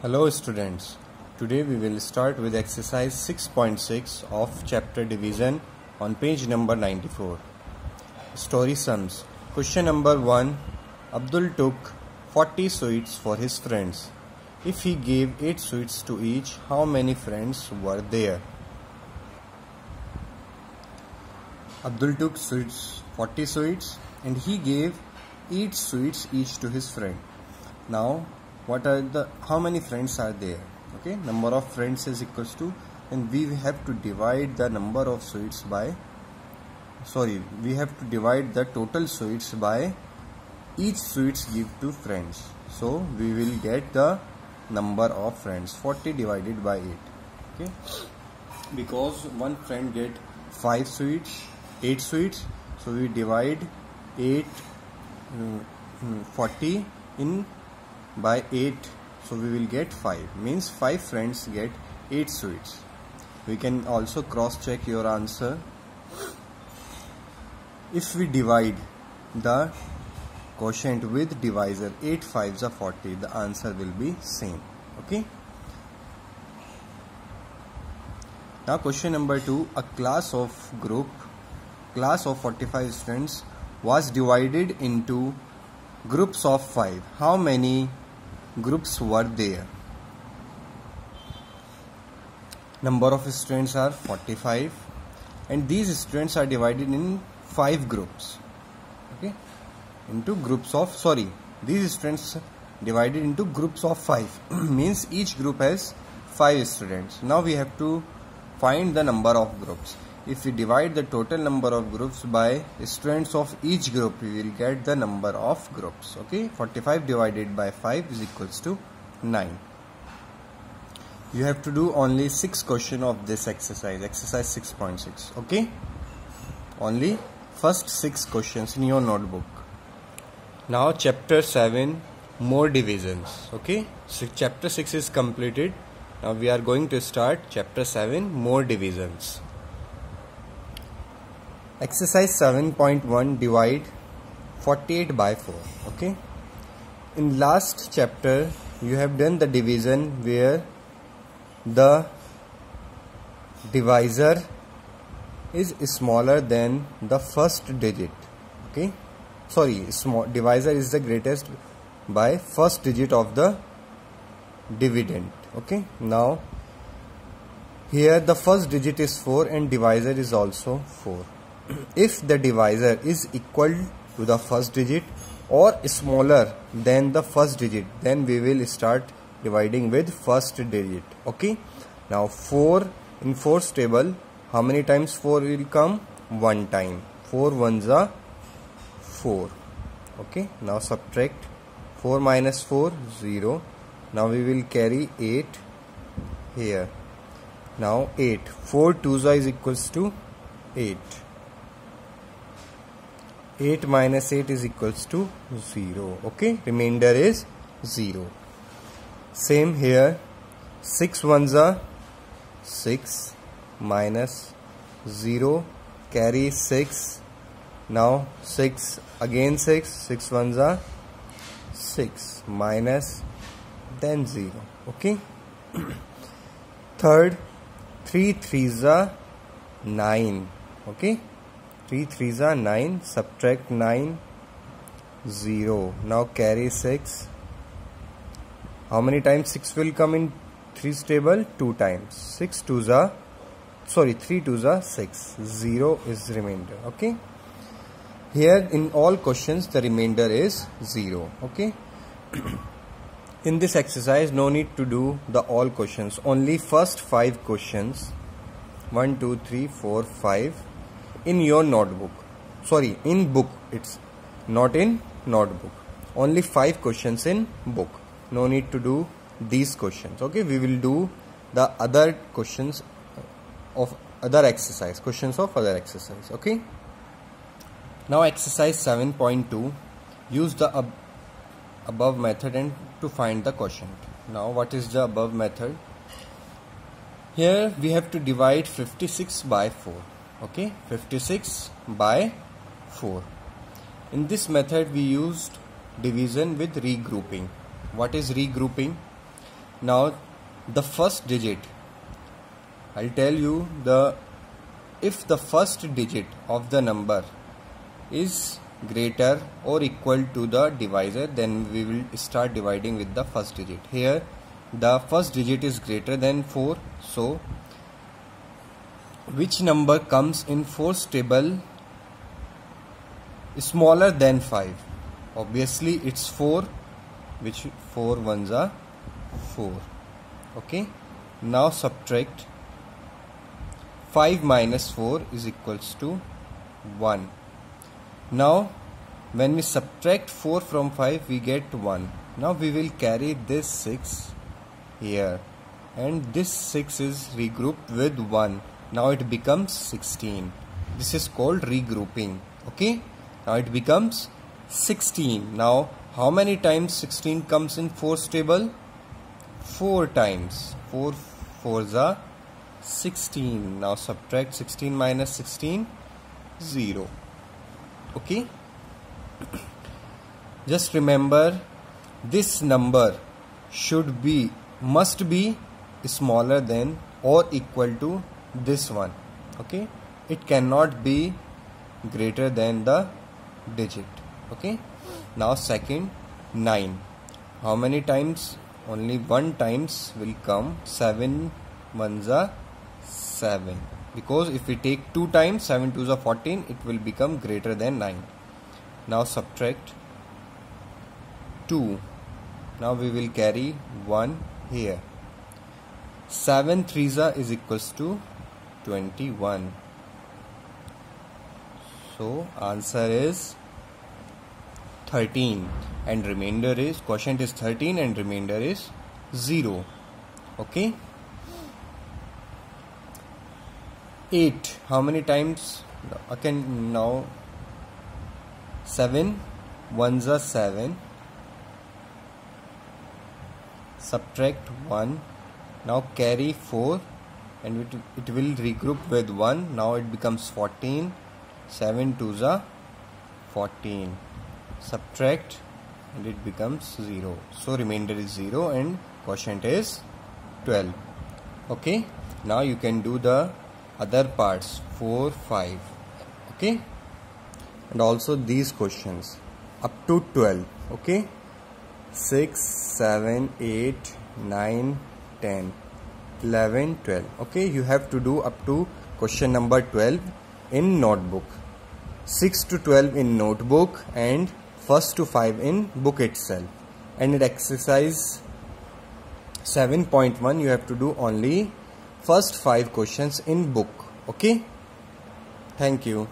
Hello students, today we will start with exercise 6.6 of chapter division on page number 94. Story sums. Question number 1. Abdul took 40 sweets for his friends. If he gave 8 sweets to each, how many friends were there? Abdul took 40 sweets and he gave 8 sweets each to his friend. Now how many friends are there? Okay, number of friends is equals to, and we have to divide the number of sweets by, we have to divide the total sweets by each sweets give to friends. So we will get the number of friends 40 divided by 8. Okay, because one friend get 8 sweets, so we divide 40 in by 8, so we will get 5, means 5 friends get 8 sweets. We can also cross check your answer. If we divide the quotient with divisor, 8 5s are 40, the answer will be same. Okay, now question number 2. A class of 45 students was divided into groups of 5. How many groups were there? Number of students are 45 and these students are divided in 5 groups. Okay, into groups of, these students divided into groups of 5 means each group has 5 students. Now we have to find the number of groups. If we divide the total number of groups by students of each group, we will get the number of groups. Okay, 45 divided by 5 is equals to 9. You have to do only 6 questions of this exercise 6.6. okay, only first 6 questions in your notebook. Now chapter 7, more divisions. Okay, so chapter 6 is completed. Now we are going to start chapter 7, more divisions. Exercise 7.1, divide 48 by 4. Okay, in last chapter you have done the division where the divisor is smaller than the first digit. Okay, divisor is the greatest by first digit of the dividend. Okay, now here the first digit is 4 and divisor is also 4. If the divisor is equal to the first digit or smaller than the first digit, then we will start dividing with first digit. Okay, now 4 in 4's table, how many times 4 will come? 1 time. 4 ones are 4. Okay, now subtract 4 minus 4, 0. Now we will carry 8 here. Now 8, 4 2s is equals to 8. 8 minus 8 is equals to 0. Okay, remainder is 0. Same here, 6 ones are 6 minus 0, carry 6. Now 6 again 6 ones are 6 minus then 0. Okay, third, 3 3s are 9. Okay, 3 3s are 9, subtract 9, 0. Now carry 6. How many times 6 will come in 3's table? 2 times. 3 2s are 6. 0 is remainder. Okay, here in all questions the remainder is 0. Okay, in this exercise no need to do the all questions, only first 5 questions 1 2 3 4 5 in your notebook. In book, it's not in notebook. Only 5 questions in book. No need to do these questions. Okay, we will do the other questions of other exercise, Okay, now exercise 7.2, use the above method and to find the quotient. Now what is the above method? Here we have to divide 56 by 4. Okay, 56 by 4. In this method we used division with regrouping. What is regrouping? Now the first digit, I'll tell you, if the first digit of the number is greater or equal to the divisor, then we will start dividing with the first digit. Here the first digit is greater than 4, so which number comes in fourth table smaller than 5? Obviously it's 4, which 4 ones are 4. Okay, now subtract 5 minus 4 is equals to 1. Now when we subtract 4 from 5, we get 1. Now we will carry this 6 here, and this 6 is regrouped with 1. Now it becomes 16. This is called regrouping. Okay, now it becomes 16. Now how many times 16 comes in fourth table? 4 times. 4 4s are 16. Now subtract 16 minus 16, 0. Okay, just remember, this number must be smaller than or equal to this one. Okay, it cannot be greater than the digit. Okay, now second, 9. How many times? Only 1 times will come. 7 ones are 7, because if we take 2 times, 7 2s are 14, it will become greater than 9. Now subtract 2. Now we will carry 1 here. 7 3s is equals to 21. So answer is 13, and remainder is, quotient is 13 and remainder is 0. Okay, 8. How many times? Again, now 7 1s are 7. Subtract 1. Now carry 4, and it will regroup with 1. Now it becomes 14. 7 2s are 14. Subtract, and it becomes 0. So remainder is 0 and quotient is 12. Okay, now you can do the other parts, 4 5. Okay, and also these questions up to 12. Okay, 6 7 8 9 10 11 12. Okay, you have to do up to question number 12 in notebook, 6 to 12 in notebook, and first to 5 in book itself. And in exercise 7.1 you have to do only first 5 questions in book. Okay, thank you.